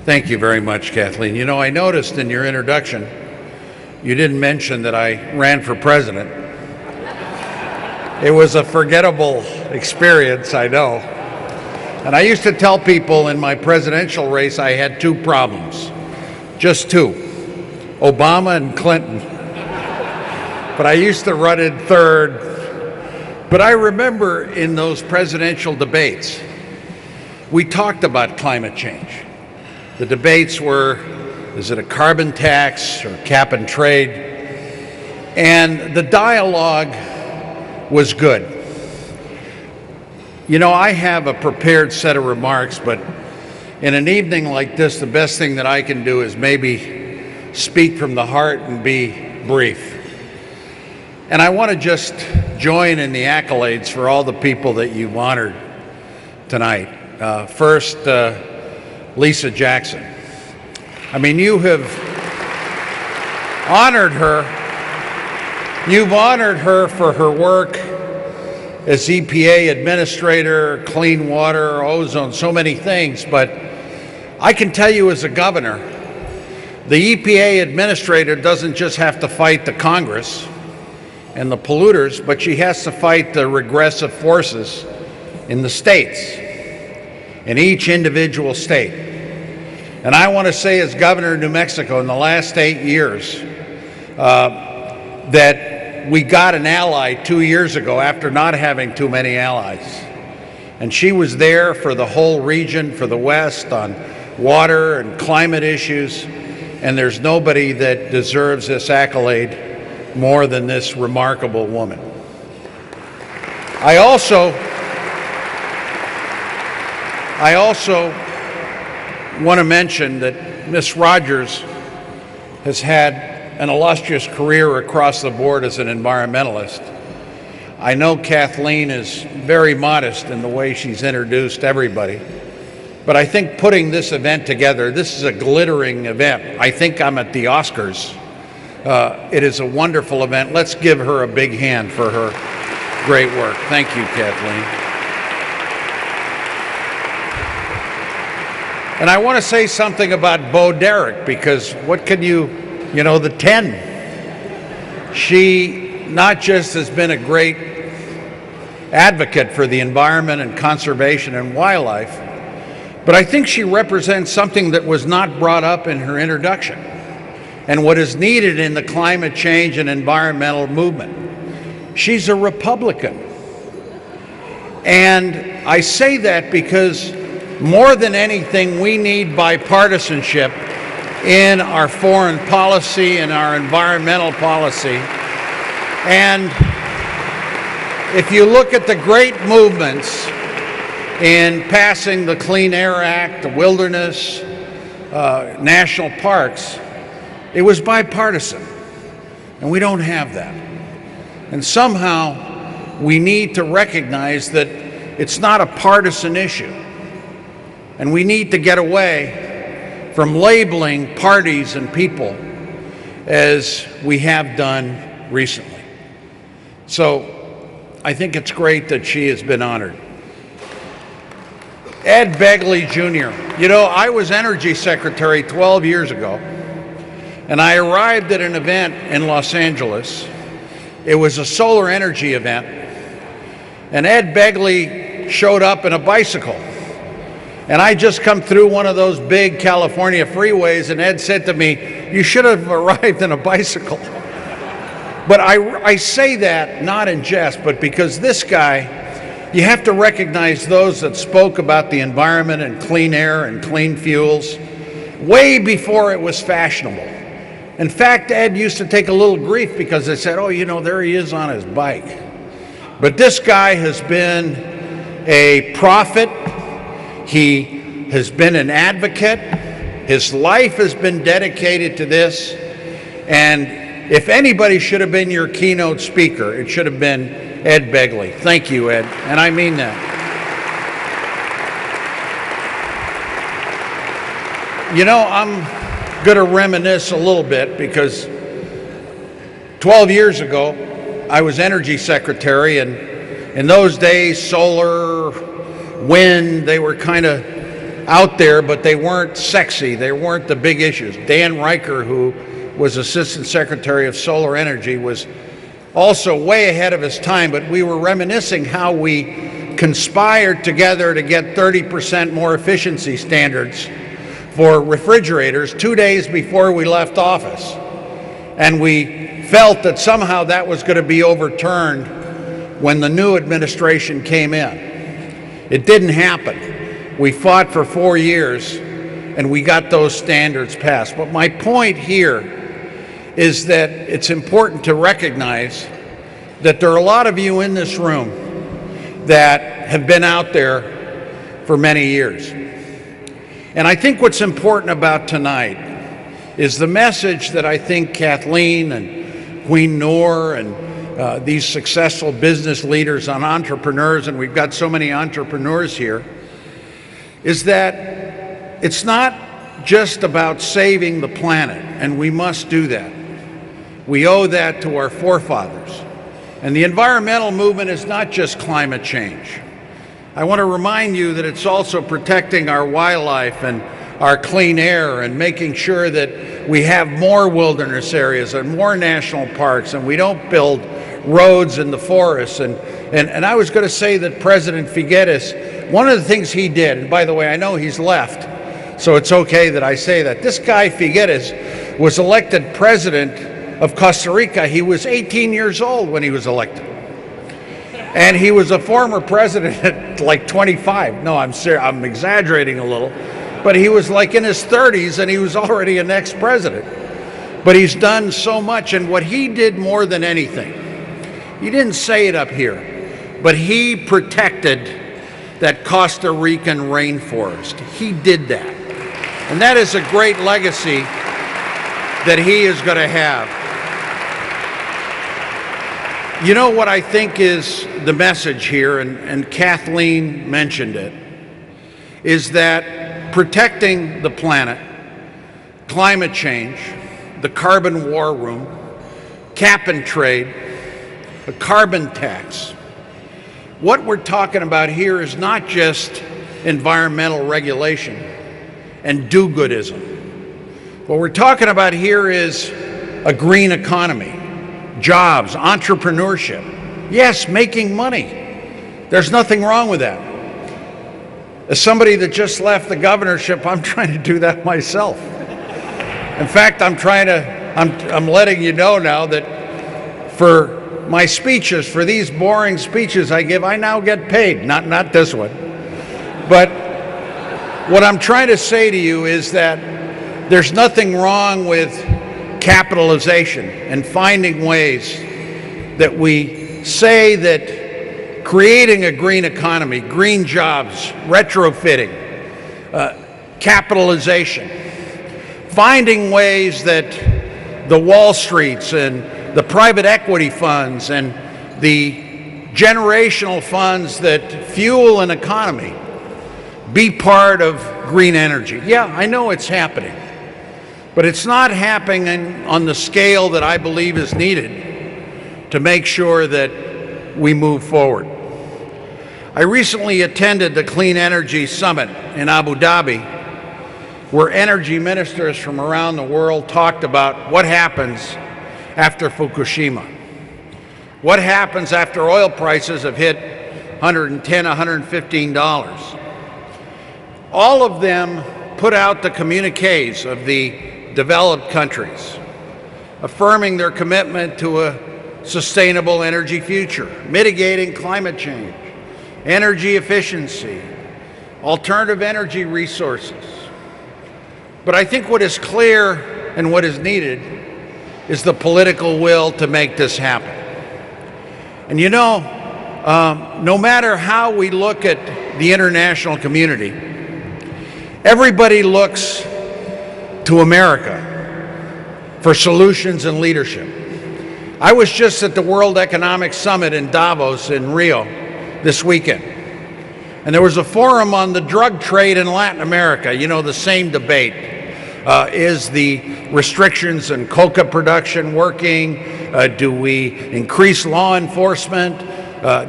Thank you very much, Kathleen. You know, I noticed in your introduction, you didn't mention that I ran for president. It was a forgettable experience, I know. And I used to tell people in my presidential race I had two problems, just two, Obama and Clinton. But I used to run in third. But I remember in those presidential debates, we talked about climate change. The debates were, is it a carbon tax or cap and trade? And the dialogue was good. You know, I have a prepared set of remarks, but in an evening like this, the best thing that I can do is maybe speak from the heart and be brief. And I want to just join in the accolades for all the people that you've honored tonight. First, Lisa Jackson. I mean, you have honored her. You've honored her for her work as EPA administrator, clean water, ozone, so many things. But I can tell you as a governor, the EPA administrator doesn't just have to fight the Congress and the polluters, but she has to fight the regressive forces in the states, in each individual state. And I want to say as governor of New Mexico in the last 8 years that we got an ally 2 years ago after not having too many allies. And she was there for the whole region, for the West, on water and climate issues. And there's nobody that deserves this accolade more than this remarkable woman. I also want to mention that Ms. Rogers has had an illustrious career across the board as an environmentalist. I know Kathleen is very modest in the way she's introduced everybody, but I think putting this event together, this is a glittering event. I think I'm at the Oscars. It is a wonderful event. Let's give her a big hand for her great work. Thank you, Kathleen. And I want to say something about Bo Derek, because what can you know, the 10. She not just has been a great advocate for the environment and conservation and wildlife, but I think she represents something that was not brought up in her introduction and what is needed in the climate change and environmental movement. She's a Republican. And I say that because more than anything, we need bipartisanship in our foreign policy and our environmental policy. And if you look at the great movements in passing the Clean Air Act, the wilderness, national parks, it was bipartisan. And we don't have that. And somehow we need to recognize that it's not a partisan issue. And we need to get away from labeling parties and people as we have done recently. So I think it's great that she has been honored. Ed Begley Jr. You know, I was Energy Secretary 12 years ago, and I arrived at an event in Los Angeles. It was a solar energy event, and Ed Begley showed up in a bicycle. And I just come through one of those big California freeways, and Ed said to me, "You should have arrived in a bicycle." But I say that not in jest, but because this guy, you have to recognize those that spoke about the environment and clean air and clean fuels way before it was fashionable. In fact, Ed used to take a little grief because they said, "Oh, you know, there he is on his bike." But this guy has been a prophet. He has been an advocate. His life has been dedicated to this. And if anybody should have been your keynote speaker, it should have been Ed Begley. Thank you, Ed. And I mean that. You know, I'm going to reminisce a little bit because 12 years ago, I was Energy Secretary, and in those days, solar, wind, they were kind of out there, but they weren't sexy. They weren't the big issues. Dan Riker, who was Assistant Secretary of Solar Energy, was also way ahead of his time, but we were reminiscing how we conspired together to get 30% more efficiency standards for refrigerators 2 days before we left office. And we felt that somehow that was going to be overturned when the new administration came in. It didn't happen. We fought for 4 years and we got those standards passed. But my point here is that it's important to recognize that there are a lot of you in this room that have been out there for many years. And I think what's important about tonight is the message that I think Kathleen and Queen Noor and these successful business leaders and entrepreneurs, and we've got so many entrepreneurs here, is that it's not just about saving the planet, and we must do that. We owe that to our forefathers. And the environmental movement is not just climate change. I want to remind you that it's also protecting our wildlife and our clean air and making sure that we have more wilderness areas and more national parks, and we don't build roads in the forests. And I was going to say that President Figueres, one of the things he did, and by the way, I know he's left, so it's okay that I say that. This guy, Figueres, was elected president of Costa Rica. He was 18 years old when he was elected. And he was a former president at like 25. No, I'm exaggerating a little. But he was like in his 30s and he was already an ex-president. But he's done so much, and what he did more than anything, he didn't say it up here, but he protected that Costa Rican rainforest. He did that. And that is a great legacy that he is going to have. You know what I think is the message here, and Kathleen mentioned it, is that protecting the planet, climate change, the carbon war room, cap and trade, a carbon tax, what we're talking about here is not just environmental regulation and do-goodism. What we're talking about here is a green economy, jobs, entrepreneurship. Yes, making money. There's nothing wrong with that. As somebody that just left the governorship, I'm trying to do that myself. In fact, I'm letting you know now that for my speeches, for these boring speeches I give, I now get paid. Not this one. But what I'm trying to say to you is that there's nothing wrong with capitalization and finding ways that we say that creating a green economy, green jobs, retrofitting, capitalization, finding ways that the Wall Streets and the private equity funds and the generational funds that fuel an economy be part of green energy. Yeah, I know it's happening. But it's not happening on the scale that I believe is needed to make sure that we move forward. I recently attended the Clean Energy Summit in Abu Dhabi, where energy ministers from around the world talked about what happens after Fukushima. What happens after oil prices have hit $110, $115? All of them put out the communiques of the developed countries, affirming their commitment to a sustainable energy future, mitigating climate change, energy efficiency, alternative energy resources. But I think what is clear and what is needed is the political will to make this happen. And you know, no matter how we look at the international community, everybody looks to America for solutions and leadership. I was just at the World Economic Summit in Davos in Rio this weekend, and there was a forum on the drug trade in Latin America. You know, the same debate. Is the restrictions in coca production working? Do we increase law enforcement?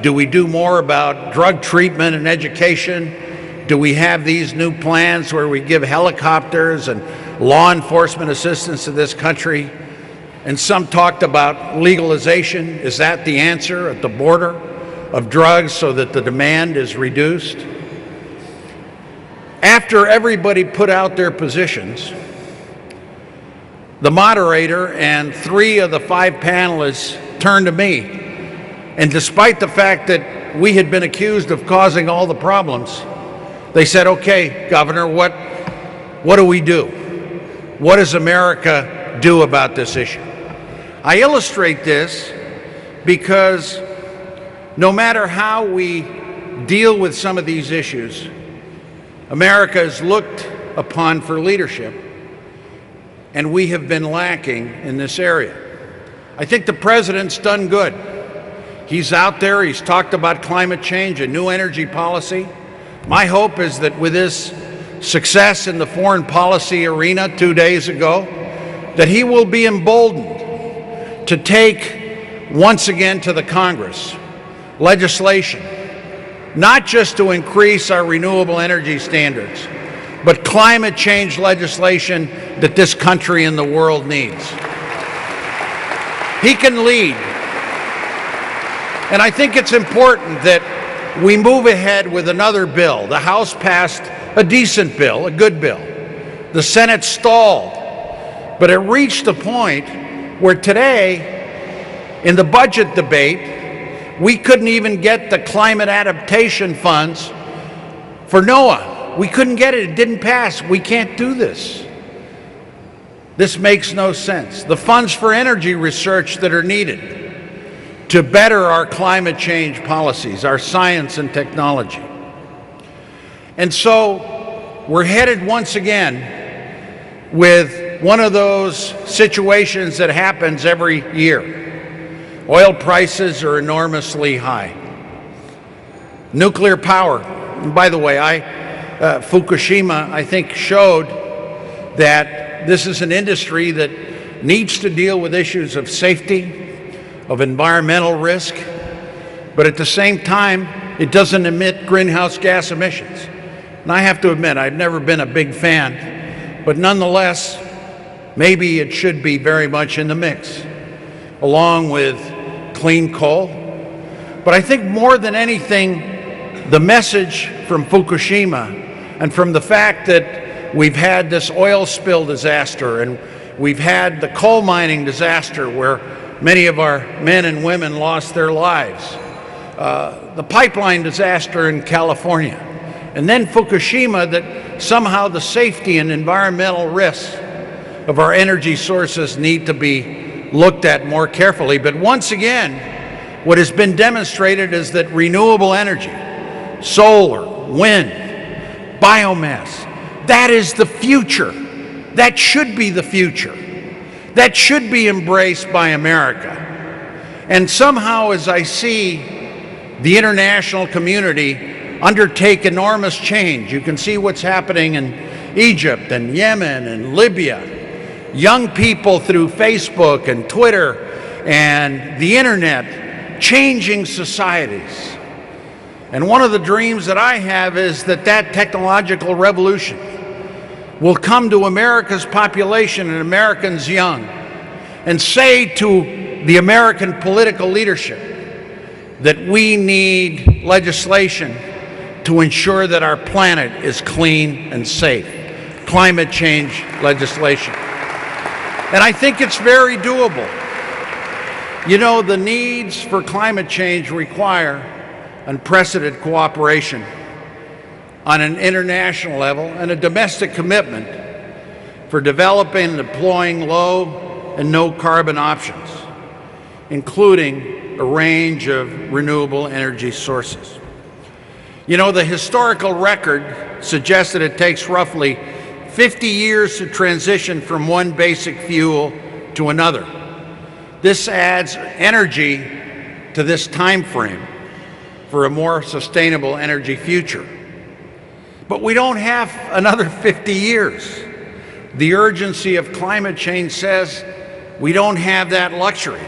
Do we do more about drug treatment and education? Do we have these new plans where we give helicopters and law enforcement assistance to this country? And some talked about legalization. Is that the answer at the border of drugs so that the demand is reduced? After everybody put out their positions, the moderator and 3 of the 5 panelists turned to me. And despite the fact that we had been accused of causing all the problems, they said, okay, Governor, what do we do? What does America do about this issue? I illustrate this because no matter how we deal with some of these issues, America is looked upon for leadership, and we have been lacking in this area. I think the president's done good. He's out there, he's talked about climate change, a new energy policy. My hope is that with his success in the foreign policy arena 2 days ago, that he will be emboldened to take once again to the Congress legislation, not just to increase our renewable energy standards, but climate change legislation that this country and the world needs. He can lead. And I think it's important that we move ahead with another bill. The House passed a decent bill, a good bill. The Senate stalled. But it reached a point where today, in the budget debate, we couldn't even get the climate adaptation funds for NOAA. We couldn't get it. It didn't pass. We can't do this. This makes no sense. The funds for energy research that are needed to better our climate change policies, our science and technology. And so we're headed once again with one of those situations that happens every year. Oil prices are enormously high. Nuclear power, and by the way, Fukushima, I think, showed that this is an industry that needs to deal with issues of safety, of environmental risk, but at the same time, it doesn't emit greenhouse gas emissions. And I have to admit, I've never been a big fan, but nonetheless, maybe it should be very much in the mix, along with clean coal. But I think more than anything, the message from Fukushima and from the fact that we've had this oil spill disaster and we've had the coal mining disaster where many of our men and women lost their lives, the pipeline disaster in California, and then Fukushima, that somehow the safety and environmental risks of our energy sources need to be looked at more carefully. But once again, what has been demonstrated is that renewable energy, solar, wind, biomass, that is the future. That should be the future. That should be embraced by America. And somehow, as I see the international community undertake enormous change, you can see what's happening in Egypt and Yemen and Libya. Young people through Facebook and Twitter and the internet changing societies. And one of the dreams that I have is that that technological revolution will come to America's population and Americans young and say to the American political leadership that we need legislation to ensure that our planet is clean and safe. Climate change legislation. And I think it's very doable. You know, the needs for climate change require unprecedented cooperation on an international level and a domestic commitment for developing and deploying low and no carbon options, including a range of renewable energy sources. You know, the historical record suggests that it takes roughly 50 years to transition from one basic fuel to another. This adds energy to this time frame for a more sustainable energy future. But we don't have another 50 years. The urgency of climate change says we don't have that luxury.